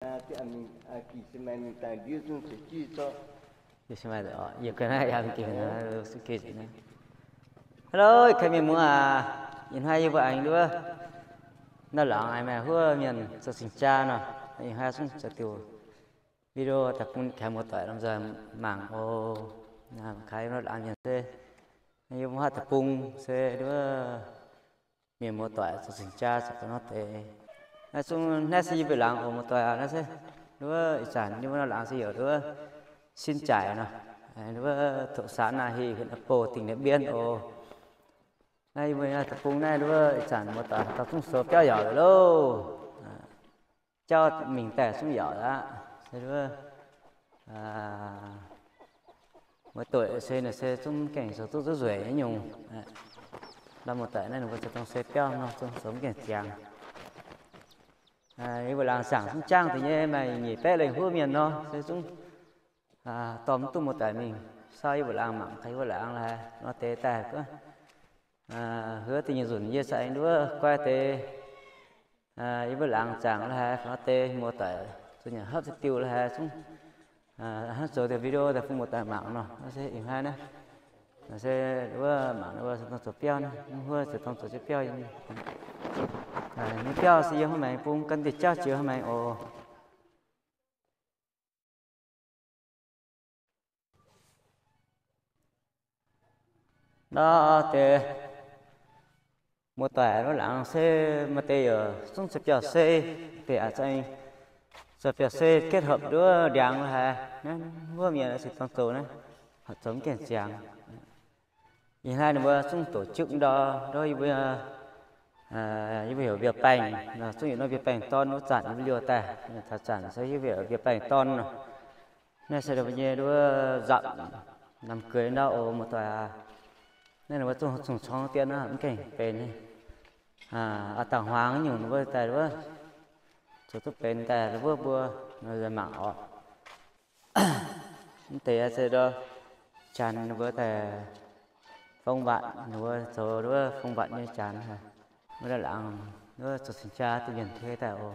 Hello, cái mình muốn nhìn hai như vậy nữa. Nó lỏng ai mà hứa miền cho xin cha nè, nhìn hai xuống sẽ tiêu video tập kun kèm một tuổi làm giờ mảng ô làm cái nó làm như thế. Như một tập cung sẽ nữa miền một tuổi cho xin cha sẽ có nó thế. Nói chung nét gì về làng ở một tuổi nó sẽ nữa sản nhưng mà nó làm gì ở nữa xin trải nè, nữa thổ sản này thì hiện bộ tỉnh điện biên ô. Đây mới là tập trung này nữa sản một tập trung số cho giỏi rồi luôn cho mình tẻ xuống giỏi đó thế nữa một tuổi xe là xe trong cảnh số tốt rất rẻ nhung là một tuổi này nó có trong xe kéo nó trong sống cảnh chàng như vậy là sản xuống trang thì như mày nhỉ té lên hứa miền nó sẽ xuống tóm tung một tuổi mình sao như vậy là mặn thấy vậy là nó té tẻ quá hứa thì như dùn như vậy nữa quay tê như vậy là chẳng là nó tê một tuổi tôi nhà hấp tiêu là xuống hát rồi thì video thì không một tài mạng nó sẽ im hai nữa nó sẽ nữa mạng nữa sẽ tông số peo nữa hứa sẽ tông số peo như peo thì hôm nay cũng cần thì chắc chưa hôm nay ồ đó thì một tuổi nó là xe mà tê ở xuống sẽ peo xe thì ở đây giờ phải xe kết hợp đứa đèn là vừa miền là sự tăng tổ này họ chống kèn chàng nhìn hai là vừa xuống tổ chức đó đôi vừa như hiểu việc bành là số nó việc bành ton nó chặn nó liều tài thật chặn sẽ như việc bành ton này sẽ được bao nhiêu đứa dặm nằm cưới đâu một tòa nên là vừa dùng xong tiền nó hẳn cảnh bền này ở tảng hoang nhiều nó vừa tài nữa cho tôi bên ta nó vừa nó là mạo thế sẽ đó chăn nó vừa tài phong bạn nó vừa số nó phong bạn như chăn ha mới là lặng nó cho xin cha tôi nhận thuê tại ô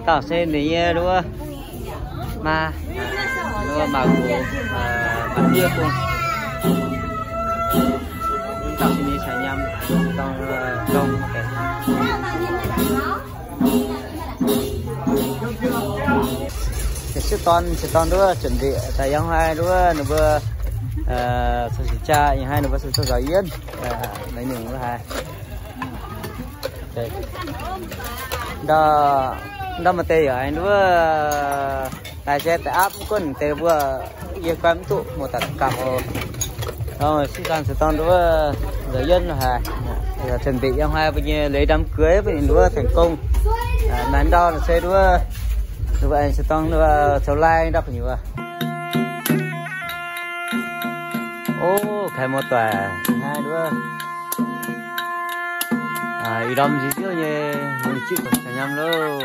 tao xe này đúng không mà đúng mà bắn bia cùng tao xe này xài nhâm tao trong cái sẽ ton nữa chuẩn bị tại yang hai nữa nó vừa sơ sinh cha yang hai nó vừa sơ giỏi yên lấy nhung nữa hai đó đó mà tê ở anh nữa tại xe tại áp quân tê vừa yên quan tụ một tật cặp rồi xin sẽ ton nữa giỏi yên rồi hai chuẩn bị yang hai bây giờ lấy đám cưới với nữa thành công nán đo là xe nữa như vậy sẽ tăng nữa cháu lai đắp nhiều à ô khai một tòa hai nữa ý đâm gì chứ nhỉ mình chịu phải nhầm đâu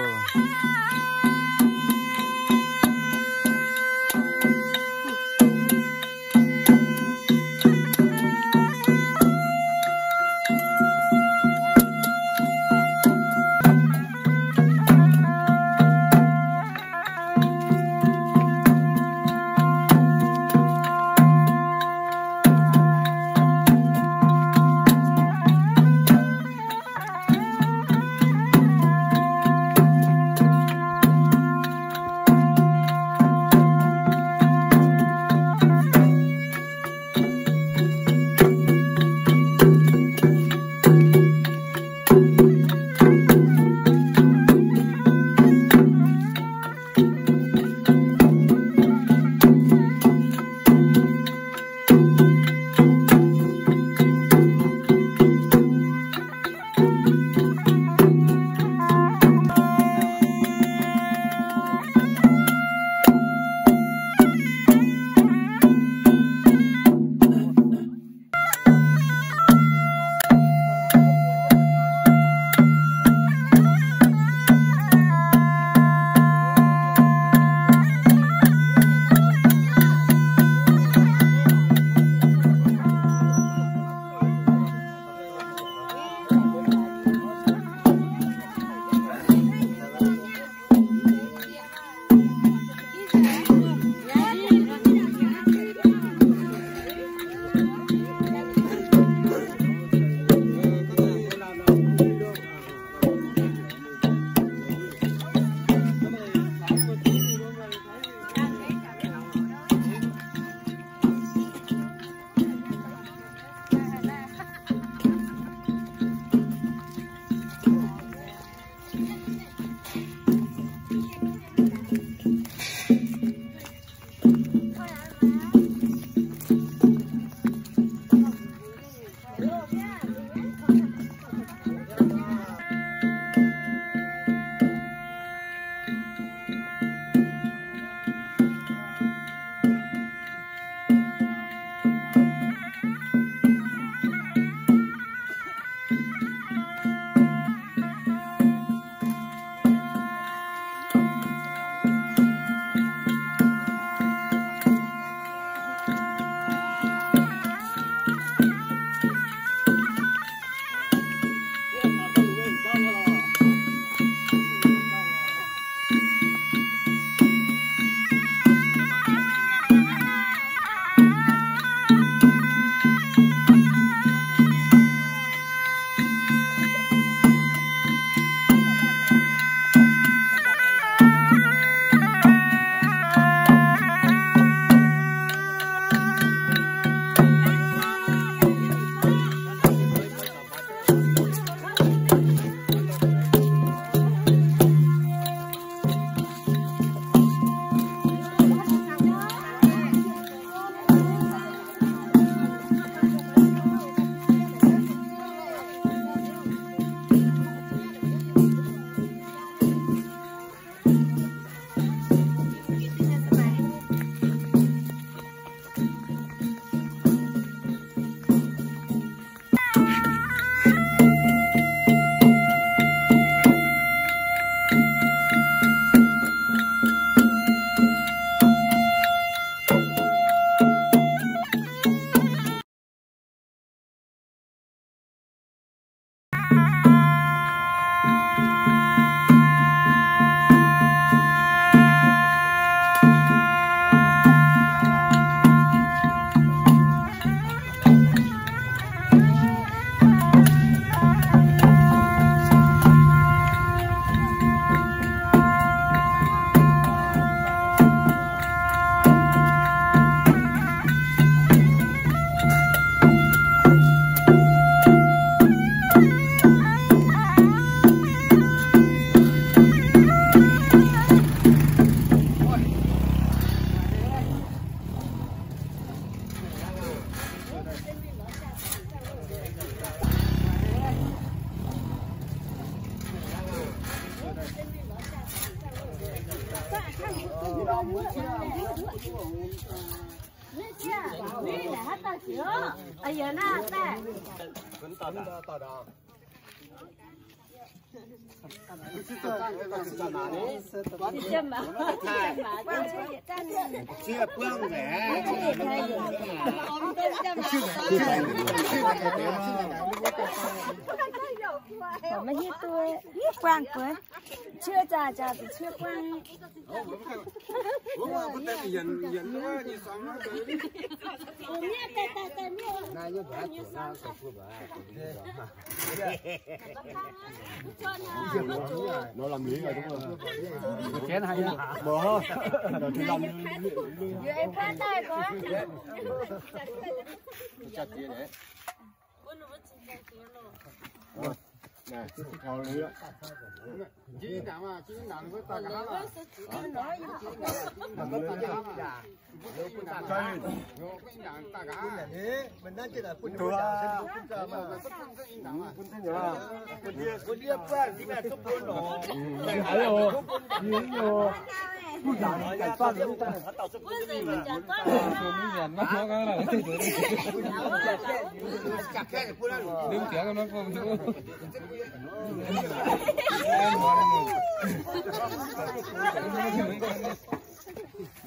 Đi là hát ta chữa. Bây giờ na ta. Chưa quăng rẻ. Mà hiếp tôi quang quá. Chưa già thì chưa quang. Nó làm lý rồi đúng không? Chén hay á. Bò. Rồi thì lòng. Em phát tay quá. Chặt kia đấy. Này, vào lý đó. Chỉ nào mà chỉ nào với ta cả mà. Mình đang chỉ là quân đội mà quân thế nhở quân đi qua thì là số quân rồi phải rồi nhiều nhiều quân đảng nói là toàn những cái họ tạo sự quân gì mà quân nhận nó có cái là chặt cái quân đó đừng kéo nó không chứ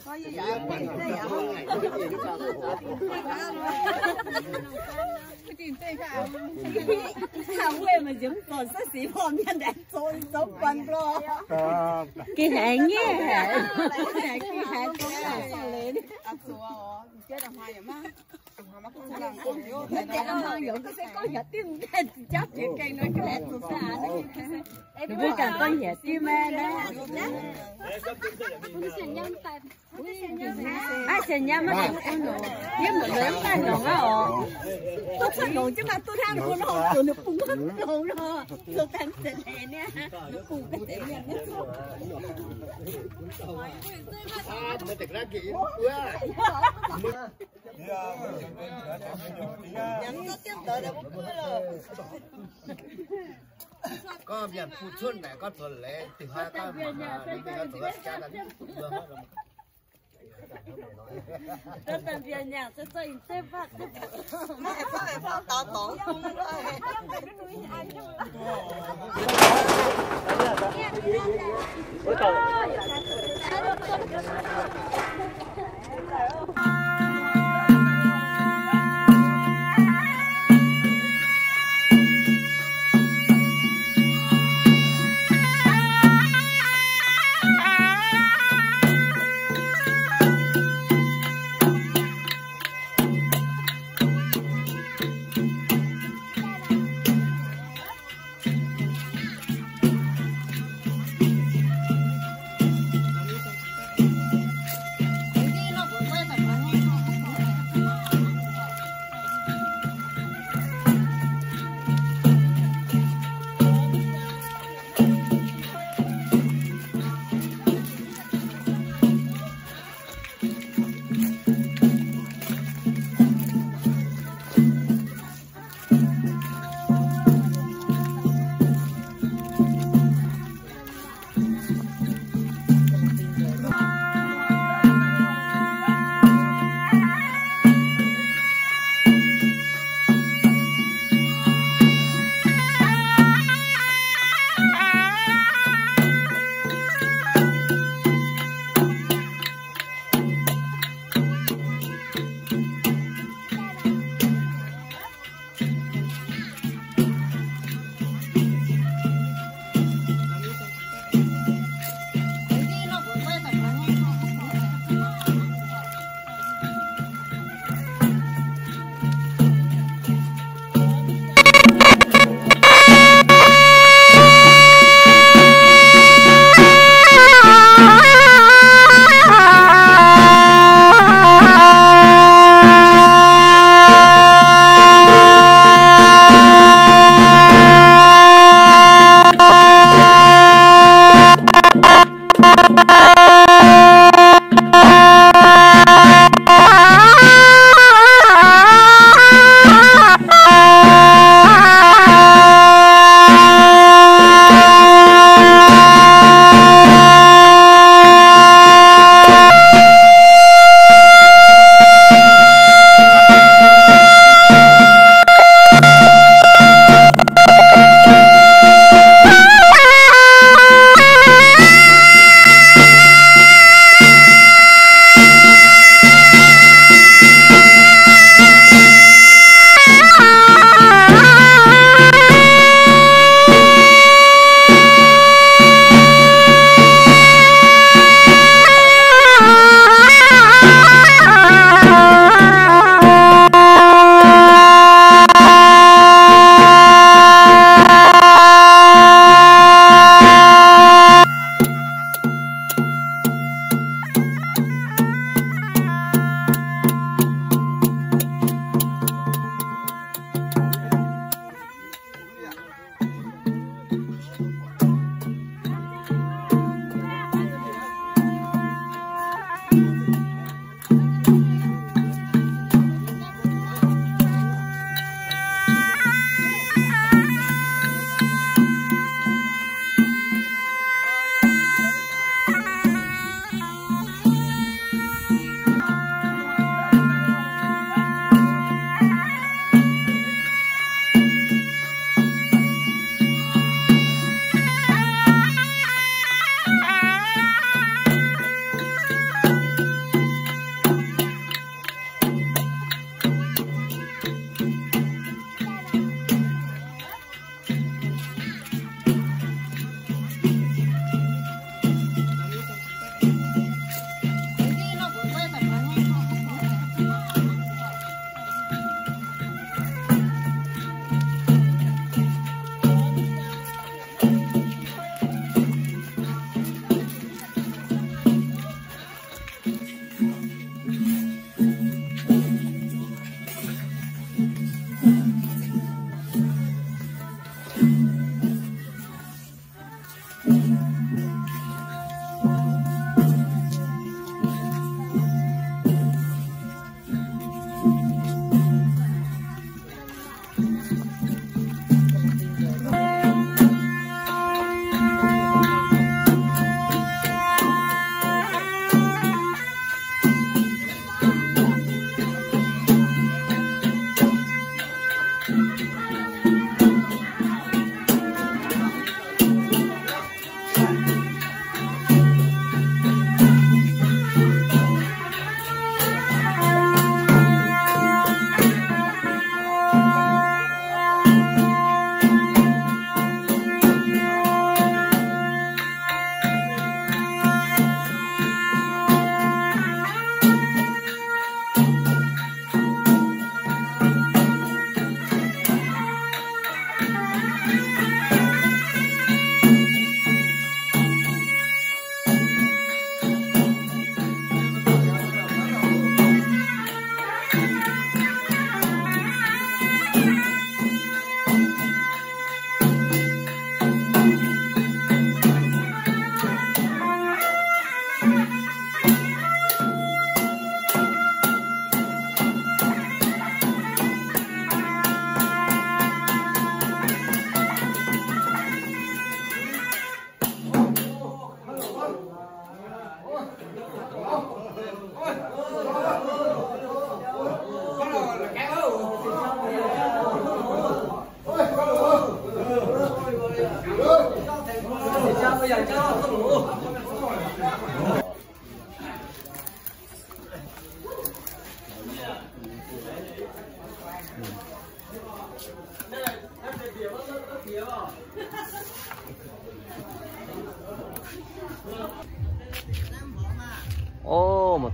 có gì vậy? Không quên mà giống còn sát sĩ phong nhân đại tôi sống quanh lo. Cái hẹn nhé. Cái hẹn có sao lên. Chết là hoa vậy má. Nó chết là hoa vậy có sẽ có nhật tim chấp chuyện cây nói cái lẽ tôi xa đấy. Em biết cần có nhật tim em đó. Ai xem nhá mà con nổ, nhớ một lớn ta nổ á ọ. Tôi phải nổ chứ mà tôi tham con nổ tôi nó cũng hết nổ rồi. Tôi tham sẽ lẹ nè, nó cũng cái thế này nữa. Mà thật ra kỹ quá. Nhắn nó tiếp tới đã bốc cười rồi. Có việc phụ xuân này có thuận lệ từ hai con mà đi cái thuận cha là vừa hết rồi. Tôi tận về nhà sẽ cho anh xếp phát. Mẹ phát tỏ tỏ.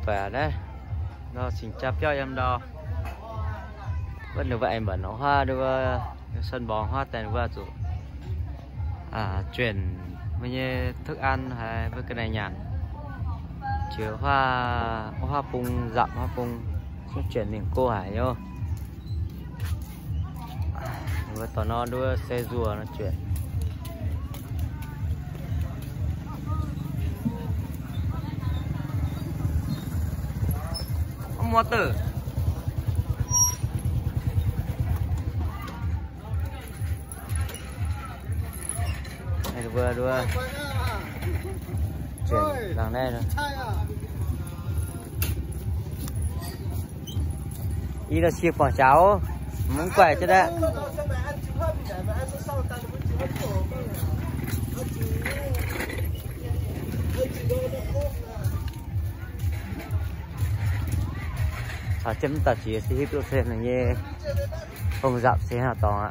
vẻ đấy nó xin chào cho em đó vẫn được vậy mà nó hoa đưa sân bóng hoa tèn qua rồi chuyển với như thức ăn hay với cái này nhàn chiều hoa pung dặm hoa pung sẽ chuyển đến cô Hải nhá với tao nó đưa xe rùa nó chuyển mua tử này vừa đưa chuyển đằng này rồi ý là chia quả cháo muốn quẻ cho đấy chấm tạt chỉ sẽ hít xem là như không dặm sẽ nào to ạ.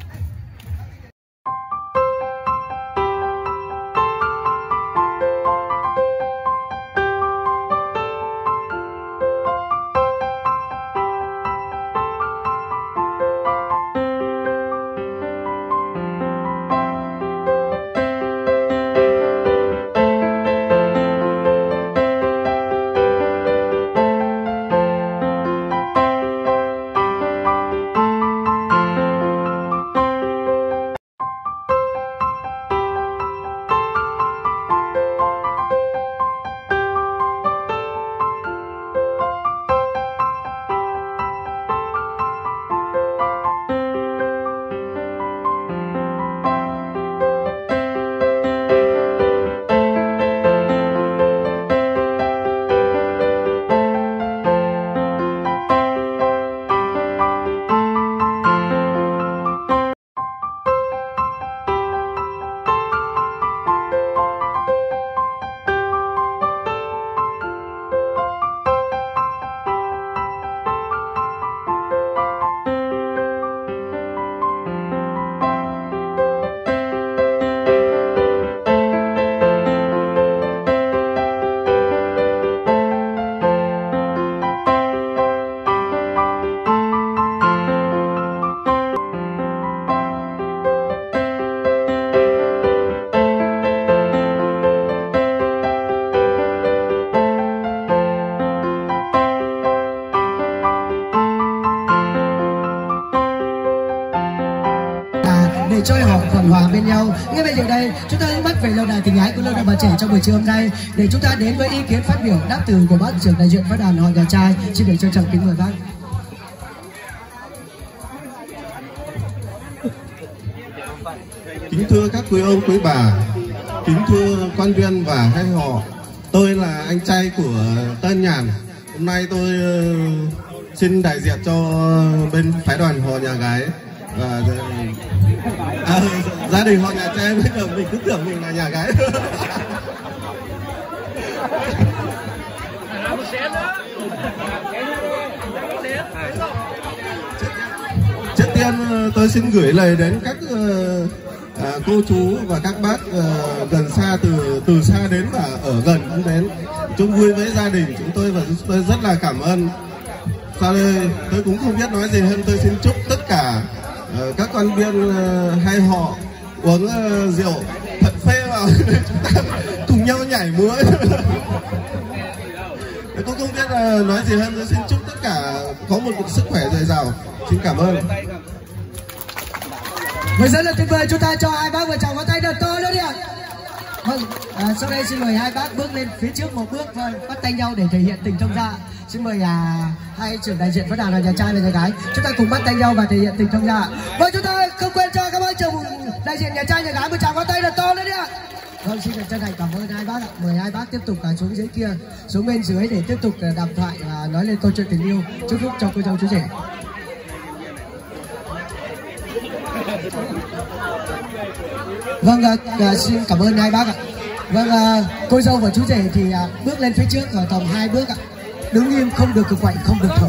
để cho họ thuận hòa bên nhau. Ngay bây giờ đây chúng ta bắt về lâu đài tình ái của lâu đài bà trẻ trong buổi trưa hôm nay để chúng ta đến với ý kiến phát biểu đáp từ của bác trưởng đại diện phát đàn họ nhà trai. Xin được trân trọng kính mời bác. Kính thưa các quý ông quý bà, kính thưa quan viên và hai họ, tôi là anh trai của Tân Nhàn. Hôm nay tôi xin đại diện cho bên phái đoàn họ nhà gái và gia đình họ nhà trai. Bây giờ mình cứ tưởng mình là nhà gái. Trước tiên tôi xin gửi lời đến các cô chú và các bác gần xa, từ xa đến và ở gần cũng đến chung vui với gia đình chúng tôi, và tôi rất là cảm ơn. Sau đây tôi cũng không biết nói gì hơn, tôi xin chúc tất cả các quan viên hai họ uống rượu thật phê vào để chúng ta cùng nhau nhảy múa. Tôi cũng không biết nói gì hơn, tôi xin chúc tất cả có một sức khỏe dồi dào. Xin cảm ơn. Bây giờ là tuyệt vời, chúng ta cho hai bác vợ chồng có tay đợt to nữa đi ạ. Vâng, sau đây xin mời hai bác bước lên phía trước một bước, bắt tay nhau để thể hiện tình thông gia. Xin mời hai trưởng đại diện phát đàn là nhà trai và nhà gái, chúng ta cùng bắt tay nhau và thể hiện tình thông gia. Vâng, chúng ta không quên cho các bác chồng đại diện nhà trai nhà gái một tràng có tay đợt to nữa đi ạ. Vâng, xin được chân thành cảm ơn hai bác ạ. Mời hai bác tiếp tục xuống dưới kia, xuống bên dưới để tiếp tục đàm thoại và nói lên câu chuyện tình yêu. Chúc phúc cho cô dâu chú rể. Vâng, xin cảm ơn hai bác ạ. Vâng, cô dâu và chú rể thì bước lên phía trước ở tầm 2 bước ạ. Đứng im, không được cực quạnh, không được thở.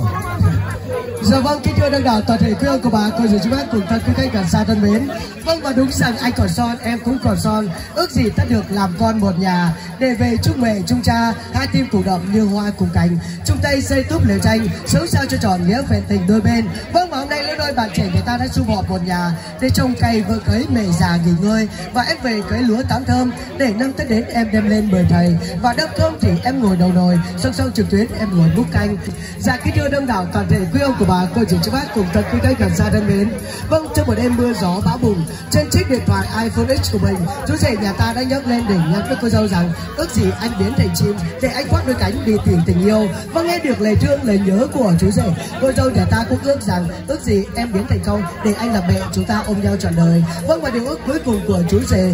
Dạ vâng, kính thưa đông đảo toàn thể quý ông cô bà, cô dì chú bác cùng thân quý khách gần xa thân mến. Vâng, và đúng rằng anh còn son, em cũng còn son, ước gì ta được làm con một nhà, để về chung mẹ chung cha, hai tim cùng đậm như hoa cùng cành, chung tay xây túp lều tranh, sống sao cho tròn nghĩa vẹn tình đôi bên. Vâng, và hôm nay lứa đôi bạn trẻ người ta đã sum họp một nhà để trồng cây vợ cấy mẹ già nghỉ ngơi, và em về cấy lúa tám thơm để năm Tết đến em đem lên mời thầy, và đâm cơm thì em ngồi đầu nồi, song song trực tuyến em ngồi múc canh. Dạ kính thưa đông đảo toàn thể quý ông của bà, cô dì chú bác cùng thân quý khách gần xa thân mến. Vâng, trong một đêm mưa gió bão bùng, trên chiếc điện thoại iPhone X của mình, chú rể nhà ta đã nhấc lên để nhắn với cô dâu rằng ước gì anh biến thành chim để anh khoác đôi cánh đi tìm tình yêu. Vâng, nghe được lời thương lời nhớ của chú rể, cô dâu nhà ta cũng ước rằng ước gì em biến thành công để anh làm mẹ chúng ta ôm nhau trọn đời. Vâng, và điều ước cuối cùng của chú rể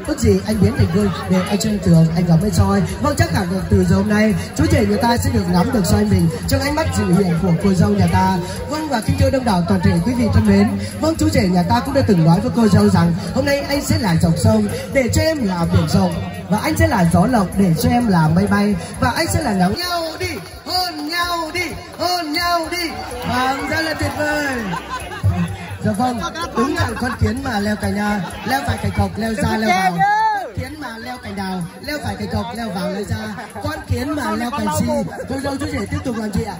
ước gì anh biến thành gương để anh trên tường anh ngắm bên soi. Vâng, chắc hẳn được từ giờ hôm nay chú rể người ta sẽ được ngắm được soi mình trong ánh mắt dịu hiền của cô dâu nhà ta. Vâng, và kính thưa đông đảo toàn thể quý vị thân mến, vâng, chú rể nhà ta cũng đã từng nói với cô dâu rằng hôm nay anh sẽ là dòng sông để cho em là biển rộng, và anh sẽ là gió lộc để cho em là mây bay, và anh sẽ là nắng nhau đi, hôn nhau đi, hôn nhau đi. Vâng, rất là tuyệt vời. Dạ vâng, đúng rằng con kiến mà leo cành leo phải cành cọc, leo ra leo vào. Kiến mà leo cành đào, leo phải cành cọc, leo vào leo ra. Con kiến mà leo cành si. Cô dâu chú rể tiếp tục làm gì ạ?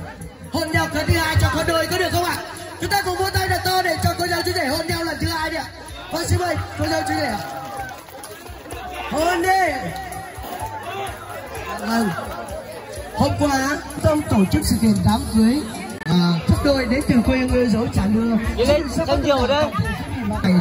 Hôn nhau lần thứ hai cho có đôi, có được không ạ? Chúng ta cùng vỗ tay thật to để cho cô dâu chú rể hôn nhau lần thứ hai đi ạ. Vâng, xin mời cô dâu chú rể ạ. Hôn đi. Vâng, hôm qua tôi tổ chức sự kiện đám cưới thúc đôi đến từ quê hương dấu Tràng Đưa. Rất nhiều đấy.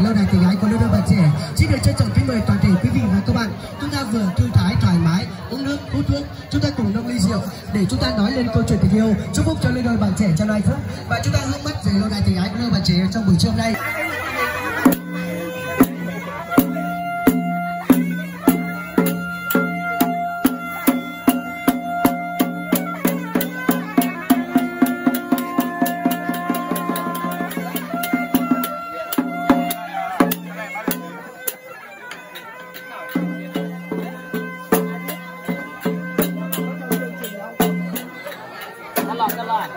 Lâu đài tình ái của đôi bạn trẻ, xin được trân trọng kính mời toàn thể quý vị và các bạn, chúng ta vừa thư thái thoải mái uống nước hút thuốc, chúng ta cùng nâng ly rượu để chúng ta nói lên câu chuyện tình yêu, chúc phúc cho đôi bạn trẻ trong 2 phút, và chúng ta hướng mắt về lâu đài tình ái của đôi bạn trẻ trong buổi trưa hôm nay. Cắt lọt.